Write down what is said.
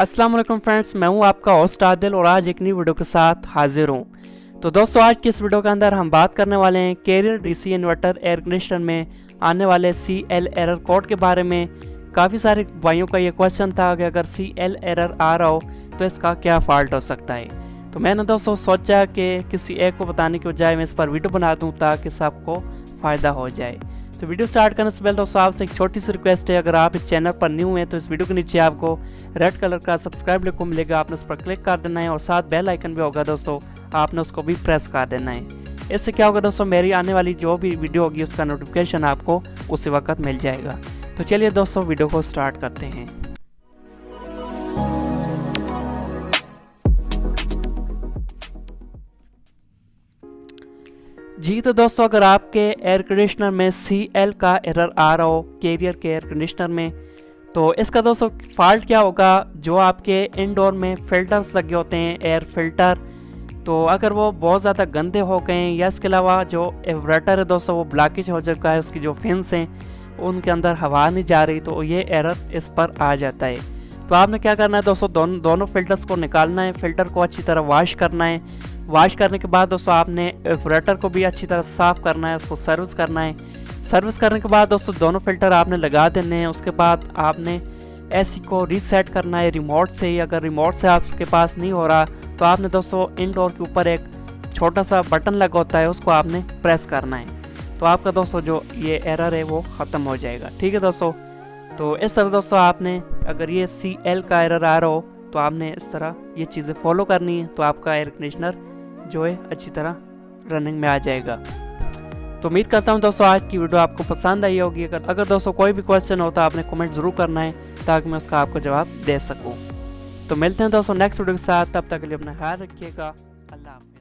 अस्सलाम वालेकुम फ्रेंड्स, मैं हूं आपका होस्ट आदिल और आज एक नई वीडियो के साथ हाजिर हूं। तो दोस्तों, आज की इस वीडियो के अंदर हम बात करने वाले हैं Carrier DC inverter air conditioner में आने वाले CL एरर कोड के बारे में। काफ़ी सारे भाइयों का ये क्वेश्चन था कि अगर CL एरर आ रहा हो तो इसका क्या फॉल्ट हो सकता है। तो मैंने दोस्तों सोचा कि किसी एक को बताने के बजाय मैं इस पर वीडियो बना दूँ ताकि सबको फ़ायदा हो जाए। तो वीडियो स्टार्ट करने से पहले दोस्तों आपसे एक छोटी सी रिक्वेस्ट है, अगर आप इस चैनल पर न्यू हैं तो इस वीडियो के नीचे आपको रेड कलर का सब्सक्राइब लिखो मिलेगा, आपने उस पर क्लिक कर देना है और साथ बेल आइकन भी होगा दोस्तों, आपने उसको भी प्रेस कर देना है। इससे क्या होगा दोस्तों, मेरी आने वाली जो भी वीडियो होगी उसका नोटिफिकेशन आपको उसी वक्त मिल जाएगा। तो चलिए दोस्तों वीडियो को स्टार्ट करते हैं। जी तो दोस्तों, अगर आपके एयर कंडीशनर में CL का एरर आ रहा हो कैरियर के एयर कंडीशनर में, तो इसका दोस्तों फॉल्ट क्या होगा, जो आपके इंडोर में फिल्टर्स लगे होते हैं एयर फिल्टर, तो अगर वो बहुत ज़्यादा गंदे हो गए हैं या इसके अलावा जो एवरेटर है दोस्तों वो ब्लॉकेज हो चुका है, उसकी जो फिन्स हैं उनके अंदर हवा नहीं जा रही, तो ये एरर इस पर आ जाता है। तो आपने क्या करना है दोस्तों, दोनों फिल्टर्स को निकालना है, फिल्टर को अच्छी तरह वॉश करना है। वॉश करने के बाद दोस्तों आपने एवरेटर को भी अच्छी तरह साफ़ करना है, उसको सर्विस करना है। सर्विस करने के बाद दोस्तों दोनों फिल्टर आपने लगा देने हैं। उसके बाद आपने AC को रीसेट करना है रिमोट से ही। अगर रिमोट से आपके पास नहीं हो रहा तो आपने दोस्तों इनडोर के ऊपर एक छोटा सा बटन लगा होता है, उसको आपने प्रेस करना है, तो आपका दोस्तों जो ये एरर है वो ख़त्म हो जाएगा। ठीक है दोस्तों, तो इस तरह दोस्तों आपने अगर ये CL का एरर आ रहा हो तो आपने इस तरह ये चीज़ें फॉलो करनी है, तो आपका एयर कंडीशनर जो है अच्छी तरह रनिंग में आ जाएगा। तो उम्मीद करता हूँ दोस्तों आज की वीडियो आपको पसंद आई होगी। अगर दोस्तों कोई भी क्वेश्चन हो तो आपने कमेंट ज़रूर करना है ताकि मैं उसका आपको जवाब दे सकूँ। तो मिलते हैं दोस्तों नेक्स्ट वीडियो के साथ, तब तक के लिए अपना ख्याल रखिएगा। अल्लाह हाफ़िज़।